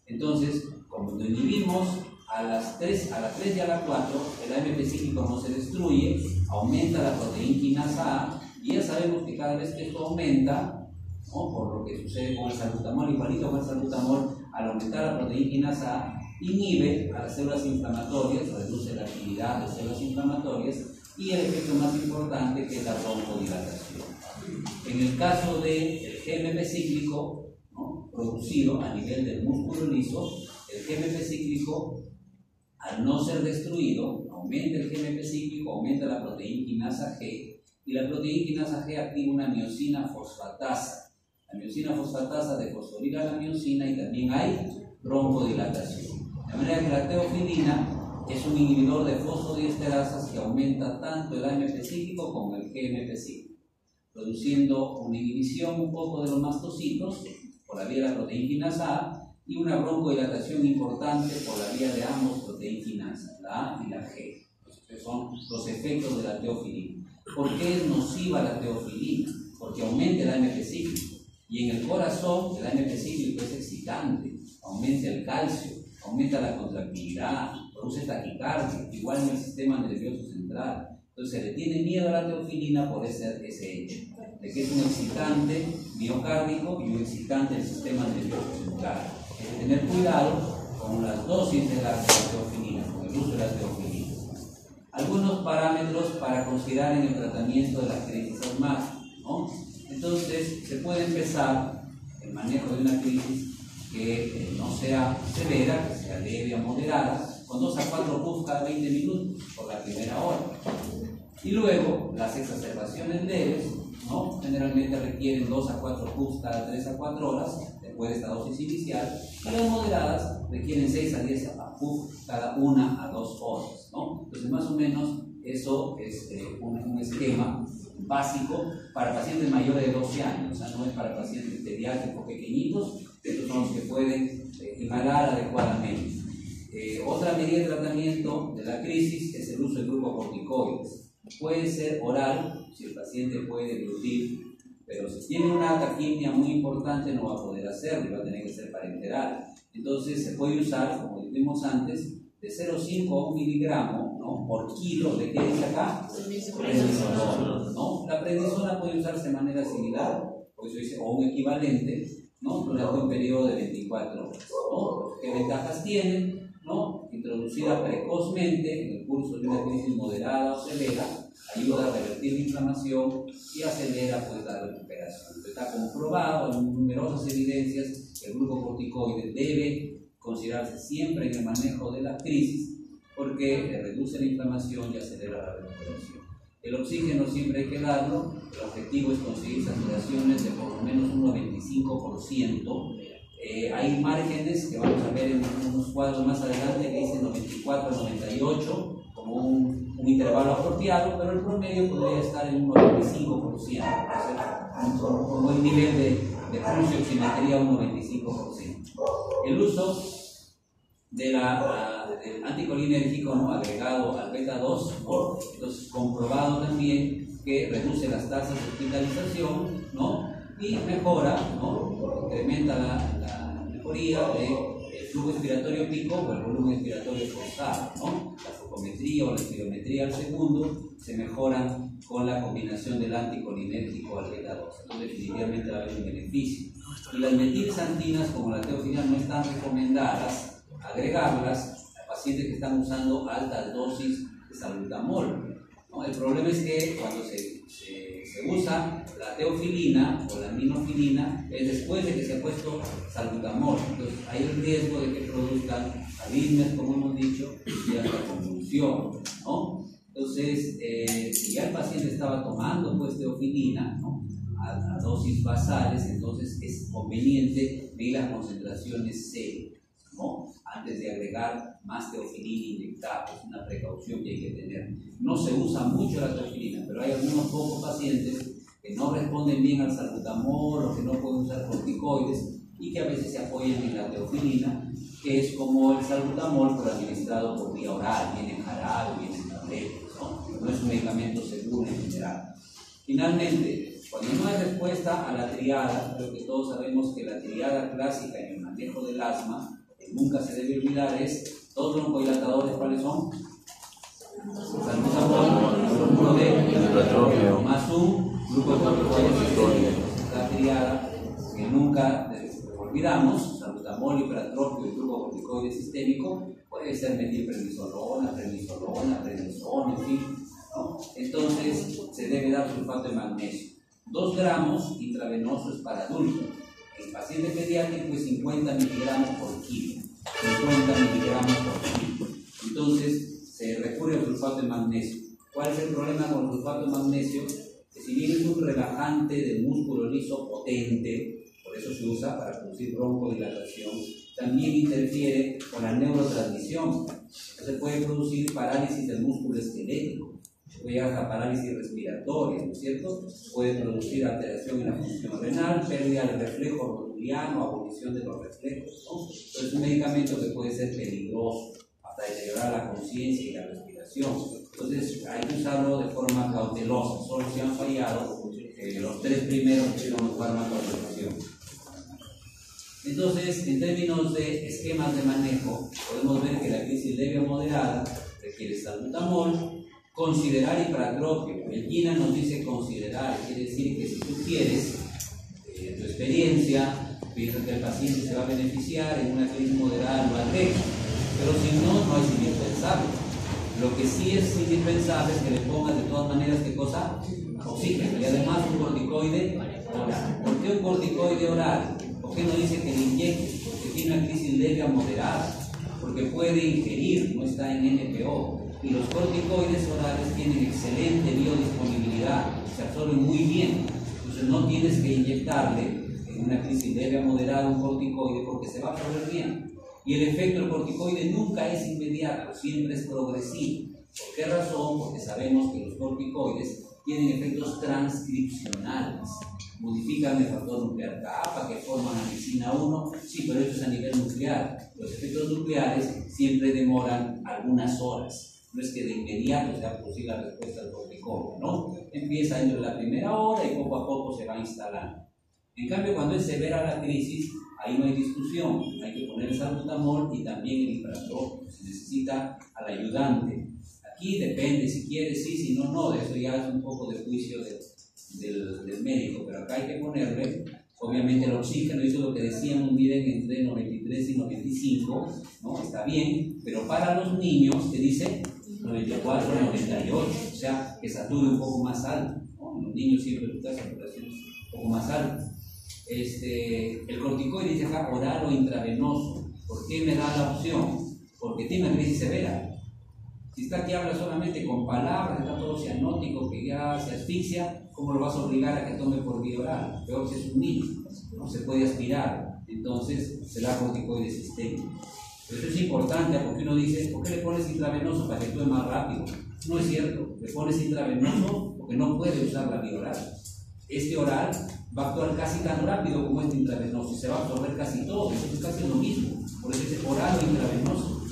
Entonces, cuando inhibimos a las 3 y a la 4, el AMP cíclico no se destruye, aumenta la proteína quinasa A, y ya sabemos que cada vez que esto aumenta, ¿no? Por lo que sucede con el salbutamol, igualito con el salbutamol, al aumentar la proteína quinasa A, inhibe a las células inflamatorias, reduce la actividad de células inflamatorias y el efecto más importante, que es la broncodilatación. En el caso del GMP cíclico, ¿no? Producido a nivel del músculo liso, el GMP cíclico, al no ser destruido, aumenta el GMP cíclico, aumenta la proteína quinasa G, y la proteína quinasa G activa una miosina fosfatasa. La miosina fosfatasa defosforila la miosina y también hay broncodilatación. De manera que la teofilina es un inhibidor de fosfodiesterasas que aumenta tanto el AMP cíclico como el GMP cíclico, produciendo una inhibición un poco de los mastocitos por la vía de la proteína quinasa A y una broncodilatación importante por la vía de ambos proteínas quinasa, la A y la G. Estos son los efectos de la teofilina. ¿Por qué es nociva la teofilina? Porque aumenta el AMP cíclico. Y en el corazón, el AMP cíclico es excitante, aumenta el calcio, aumenta la contractilidad, produce taquicardia, igual en el sistema nervioso central. Entonces se le tiene miedo a la teofilina por ese hecho, de que es un excitante miocárdico y un excitante del sistema nervioso central. Hay que tener cuidado con las dosis de la teofilina, con el uso de la teofilina. Algunos parámetros para considerar en el tratamiento de la crisis asmática, ¿no? Entonces, se puede empezar el manejo de una crisis que no sea severa, que sea leve o moderada, con 2 a 4 puffs cada 20 minutos por la primera hora. Y luego, las exacerbaciones leves, ¿no? Generalmente requieren 2 a 4 puffs cada 3 a 4 horas, después de esta dosis inicial, y las moderadas requieren 6 a 10 puffs cada 1 a 2 horas, ¿no? Entonces, más o menos, eso es un esquema básico para pacientes mayores de 12 años, o sea, no es para pacientes pediátricos pequeñitos, estos son los que pueden inhalar adecuadamente. Otra medida de tratamiento de la crisis es el uso de glucocorticoides. Puede ser oral, si el paciente puede deglutir, pero si tiene una taquimia muy importante no va a poder hacerlo, va a tener que ser parenteral. Entonces se puede usar, como dijimos antes, de 0,5 a 1 miligramo, ¿no? Por kilo de ¿qué dice acá? Prednisona, ¿no? La prednisona puede usarse de manera similar, por eso dice, o un equivalente, ¿no? Durante un periodo de 24 horas, ¿no? ¿Qué ventajas tienen? ¿No? Introducida precozmente en el curso de una crisis moderada o severa, ayuda a revertir la inflamación y acelera, pues, la recuperación. Está comprobado en numerosas evidencias que el glucocorticoide debe considerarse siempre en el manejo de la crisis porque reduce la inflamación y acelera la recuperación. El oxígeno siempre hay que darlo, el objetivo es conseguir saturaciones de por lo menos un 95%. Hay márgenes que vamos a ver en unos cuadros más adelante que dicen 94-98 como un intervalo apropiado, pero el promedio podría estar en un 95%, un buen nivel de pulso y oximetría, un 95%. El uso del anticolinérgico, ¿no? Agregado al beta-2, ¿no? Entonces comprobado también que reduce las tasas de hospitalización, ¿no? Y mejora, ¿no? Incrementa la mejoría del flujo expiratorio pico o el volumen expiratorio forzado, ¿no? La focometría o la espirometría al segundo se mejoran con la combinación del anticolinérgico al beta-2. Entonces definitivamente va a haber un beneficio. Y las metilxantinas, como la teofilina, no están recomendadas agregarlas a pacientes que están usando altas dosis de salbutamol, ¿no? El problema es que cuando se usa la teofilina o la aminofilina es después de que se ha puesto salbutamol. Entonces hay el riesgo de que produzcan arritmias, como hemos dicho, y hasta convulsión, ¿no? Entonces, si ya el paciente estaba tomando pues teofilina, ¿no?, a dosis basales, entonces es conveniente medir las concentraciones C, ¿no?, antes de agregar más teofilina inyectada. Es una precaución que hay que tener. No se usa mucho la teofilina, pero hay algunos pocos pacientes que no responden bien al salbutamol o que no pueden usar corticoides y que a veces se apoyan en la teofilina, que es como el salbutamol pero administrado por vía oral, viene en jarabe, viene en tabletas, ¿no? No es un medicamento seguro en general. Finalmente, cuando no hay respuesta a la triada, creo que todos sabemos que la triada clásica en el manejo del asma, que nunca se debe olvidar, es todos los broncodilatadores. ¿Cuáles son? Salbutamol, cloruro de más un grupo de corticoides. La triada que nunca olvidamos, salbutamol, hipertrópico y grupo corticoide sistémico, puede ser metilprednisolona, prednisona, en fin, ¿no? Entonces se debe dar sulfato de magnesio. 2 gramos intravenosos para adultos. En paciente pediátrico es 50 miligramos por kilo. 50 miligramos por kilo. Entonces se recurre al sulfato de magnesio. ¿Cuál es el problema con el sulfato de magnesio? Que si bien es un relajante del músculo liso potente, por eso se usa para producir broncodilatación, también interfiere con la neurotransmisión. Entonces puede producir parálisis del músculo esquelético, puede llegar a parálisis respiratoria, ¿no es cierto? Puede producir alteración en la función renal, pérdida del reflejo rotuliano, abolición de los reflejos, ¿no? Entonces es un medicamento que puede ser peligroso, hasta deteriorar la conciencia y la respiración. Entonces hay que usarlo de forma cautelosa. Solo se han fallado los 3 primeros que son los fármacos de protección. Entonces, en términos de esquemas de manejo, podemos ver que la crisis leve o moderada requiere salbutamol, considerar hipertrópico. El GINA nos dice considerar, quiere decir que si tú quieres, tu experiencia, piensas que el paciente se va a beneficiar en una crisis moderada, lo agregas. Pero si no, no es indispensable. Lo que sí es indispensable es que le pongas de todas maneras, ¿qué cosa? Oxígeno. Y además un corticoide oral. ¿Por qué un corticoide oral? ¿Por qué no dice que le inyectes? Porque tiene una crisis leve a moderada. Porque puede ingerir, no está en NPO. Y los corticoides orales tienen excelente biodisponibilidad, se absorben muy bien. Entonces no tienes que inyectarle en una crisis leve a moderada un corticoide porque se va a absorber bien. Y el efecto del corticoide nunca es inmediato, siempre es progresivo. ¿Por qué razón? Porque sabemos que los corticoides tienen efectos transcripcionales. Modifican el factor nuclear kappa que forman anexina 1, sí, pero eso es a nivel nuclear. Los efectos nucleares siempre demoran algunas horas. No es que de inmediato se va a producir la respuesta al corticoide, ¿no? Empieza dentro de la primera hora y poco a poco se va instalando. En cambio, cuando es severa la crisis, ahí no hay discusión. Hay que poner el salbutamol y también el hipertrópico. Se necesita al ayudante. Aquí depende, si quiere sí, si no, no. Eso ya es un poco de juicio del médico, pero acá hay que ponerle, obviamente, el oxígeno. Eso es lo que decíamos, miren, entre 93 y 95, ¿no? Está bien, pero para los niños, te dice 94, 98, o sea, que sature un poco más alto, ¿no? Los niños siempre buscan saturaciones un poco más altas. El corticoide dice acá oral o intravenoso. ¿Por qué me da la opción? Porque tiene una crisis severa. Si está aquí habla solamente con palabras, está todo cianótico, que ya se asfixia, ¿cómo lo vas a obligar a que tome por vía oral? Peor si es un niño, no se puede aspirar, entonces será corticoide sistémico. Pero eso es importante porque uno dice, ¿por qué le pones intravenoso? Para que actúe más rápido. No es cierto, le pones intravenoso porque no puede usar la vía oral. Este oral va a actuar casi tan rápido como este intravenoso y se va a absorber casi todo, eso es casi lo mismo. Por eso es oral o intravenoso.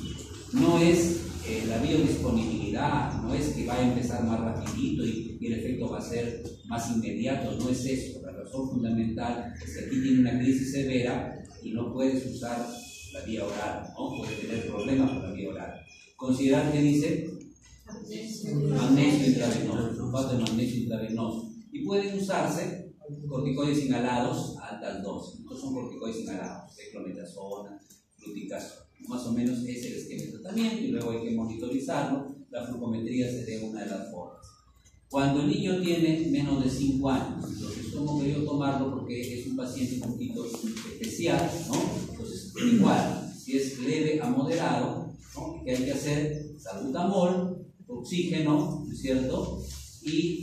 No es la biodisponibilidad, no es que va a empezar más rapidito y el efecto va a ser más inmediato, no es eso. La razón fundamental es que aquí tiene una crisis severa y no puedes usar la vía oral, ¿no? Puedes tener problemas con la vía oral. Considerar que dice magnesio intravenoso, sulfato de magnesio intravenoso. Y pueden usarse corticoides inhalados a altas dosis. Estos son corticoides inhalados, clonidazona, fluticasona. Más o menos es el esquema de tratamiento y luego hay que monitorizarlo. La flujometría sería una de las formas. Cuando el niño tiene menos de 5 años, entonces hemos querido tomarlo porque es un paciente un poquito especial, ¿no? Entonces, igual, si es leve a moderado, ¿no? ¿Qué hay que hacer? Salbutamol, oxígeno, ¿no es cierto? Y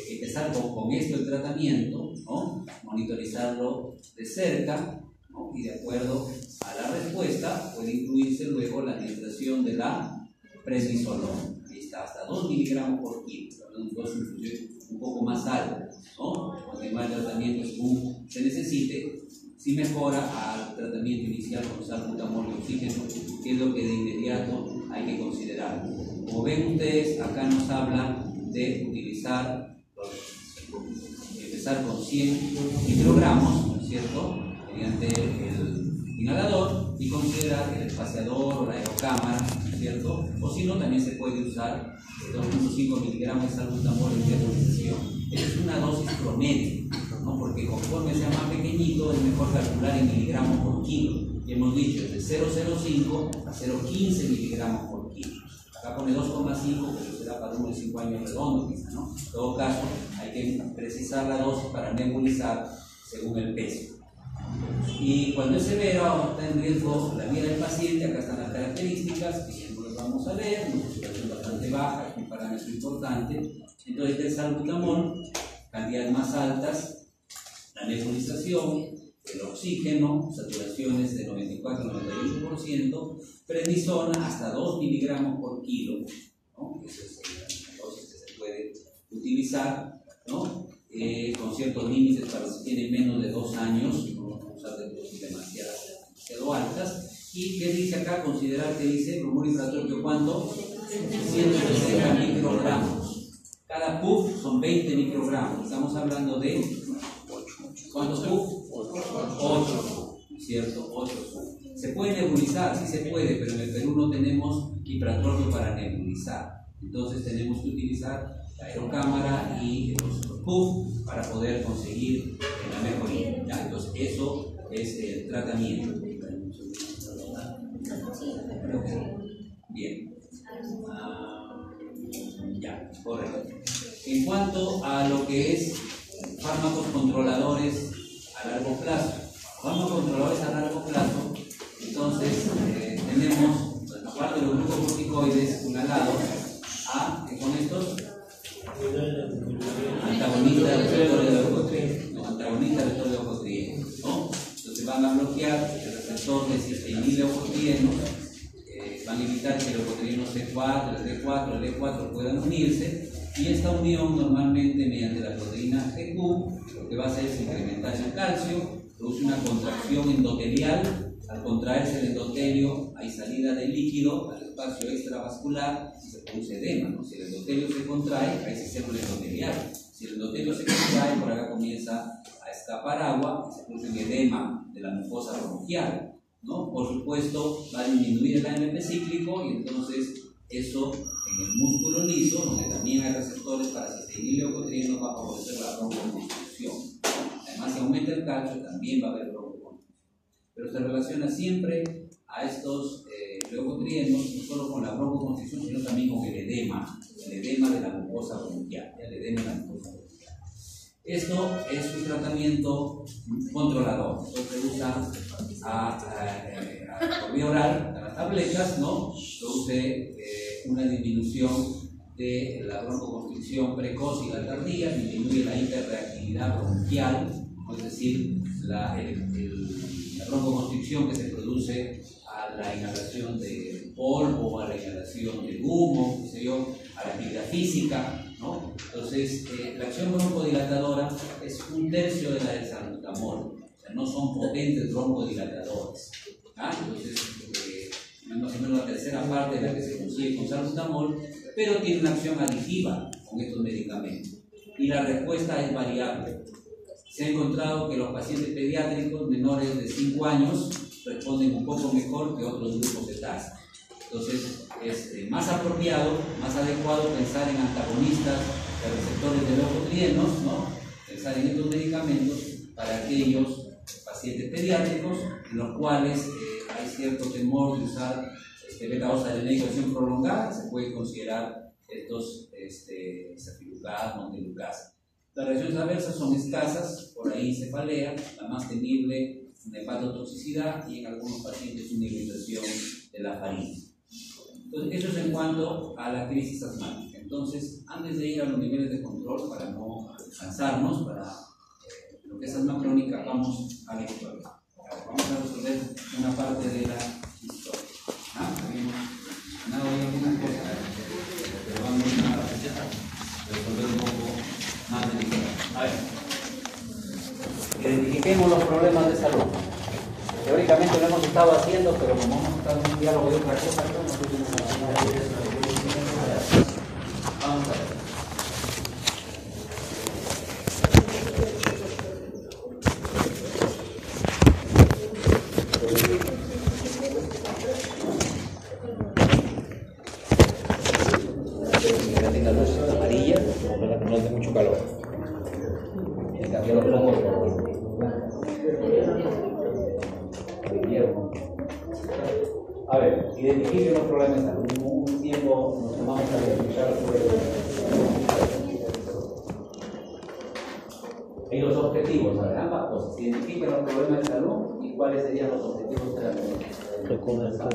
empezar con esto el tratamiento, ¿no? Monitorizarlo de cerca, ¿no? Y de acuerdo a la respuesta puede incluirse luego la administración de la prednisolona. Ahí está, hasta 2 miligramos por kilo, una dosis un poco más alta, ¿no? Continuar el tratamiento según se necesite. Si mejora al tratamiento inicial con salbutamol y oxígeno, que es lo que de inmediato hay que considerar. Como ven ustedes, acá nos habla de empezar con 100 microgramos, ¿no es cierto?, mediante el inhalador, y considerar el espaciador o la aerocámara, ¿no es cierto?, o si no, también se puede usar 2.5 miligramos de salbutamol en nebulización. Esa es una dosis promedio, ¿no? Porque conforme sea más pequeñito es mejor calcular en miligramos por kilo. Y hemos dicho de 0,05 a 0,15 miligramos por kilo. Acá pone 2,5, pero será para uno de 5 años redondo quizá, ¿no? En todo caso, hay que precisar la dosis para nebulizar según el peso. Y cuando es severo, está en riesgo la vida del paciente. Acá están las características, que no las vamos a leer, una saturación bastante baja, es un parámetro importante. Entonces, el salbutamol, cantidades más altas, la nebulización, el oxígeno, saturaciones de 94-98%, prednisona hasta 2 miligramos por kilo, ¿no? Esa es la dosis que se puede utilizar, ¿no? Con ciertos límites para los que tienen menos de 2 años, no usar de dosis demasiado altas. ¿Y qué dice acá? Considerar que dice rumor infratrópico, ¿cuánto? 160 microgramos. Cada puff son 20 microgramos. Estamos hablando de ¿cuántos puff? 8, ¿cierto? 8. ¿Se puede nebulizar? Sí se puede, pero en el Perú no tenemos hipertrofio para nebulizar. Entonces tenemos que utilizar la aerocámara y los puff para poder conseguir la mejoría. ¿Ya? Entonces eso es el tratamiento. Bien. Ya, correcto. En cuanto a lo que es fármacos controladores a largo plazo, entonces tenemos, aparte de los glucocorticoides inhalados, que con estos antagonistas del receptor de leucotrieno, ¿no? Entonces van a bloquear el receptor de cisteínil-leucotrieno, van a evitar que el leucotrieno C4, el D4, el E4 puedan unirse, y esta unión normalmente mediante la proteína GQ lo que va a hacer es incrementar el calcio, produce una contracción endotelial. Al contraerse el endotelio hay salida de líquido al espacio extravascular y se produce edema, ¿no? Si el endotelio se contrae, ahí se cierra el endotelial. Si el endotelio se contrae, por acá comienza a escapar agua y se produce un edema de la mucosa bronquial, ¿no? Por supuesto, va a disminuir el AMP cíclico y entonces eso en el músculo liso, donde también hay receptores para cisteínil-leucotrieno, va a favorecer la broncoconstricción. Además, si aumenta el calcio, también va a haber broncoconstricción. Pero se relaciona siempre a estos leucotrienos, no solo con la broncoconstricción, sino también con el edema de la mucosa bronquial. Esto es un tratamiento controlador. Esto se usa por vía oral, a las tabletas, ¿no? Produce una disminución de la broncoconstricción precoz y la tardía, disminuye la hiperreactividad bronquial, es decir, la broncoconstricción que se produce a la inhalación de polvo, a la inhalación de humo, qué sé yo, a la actividad física, ¿no? Entonces, la acción broncodilatadora es 1/3 de la del salbutamol, o sea, no son potentes broncodilatadores. Entonces, más o menos la tercera parte de la que se consigue con salbutamol, pero tiene una acción aditiva con estos medicamentos. Y la respuesta es variable. Se ha encontrado que los pacientes pediátricos menores de 5 años responden un poco mejor que otros grupos etarios. Entonces, es más apropiado, más adecuado pensar en antagonistas de receptores de leucotrienos, ¿no? Pensar en estos medicamentos para aquellos pacientes pediátricos en los cuales hay cierto temor de usar beta-osa de medicación prolongada, se puede considerar estos cefilucas, montelukasa. Las reacciones adversas son escasas, por ahí cefalea, la más temible una hepatotoxicidad y en algunos pacientes una irritación de la faringe. Entonces, eso es en cuanto a la crisis asmática. Entonces, antes de ir a los niveles de control, para no cansarnos, para lo que es asma crónica, vamos a la historia. Vamos a resolver una parte de la historia. Hay algunas cosas, pero vamos a resolver un poco más de la historia. A ver, identifiquemos los problemas de salud. Teóricamente lo hemos estado haciendo, pero como hemos estado en un diálogo de otra cosa, no sé si vamos a ver. La luz amarilla, para que no dé mucho calor. Yo lo pongo a ver, identifiquen los problemas de salud. Un tiempo nos tomamos a identificar los problemas. Y los objetivos, a ver, ambas cosas. Identifiquen los problemas de salud y cuáles serían los objetivos de la conversación.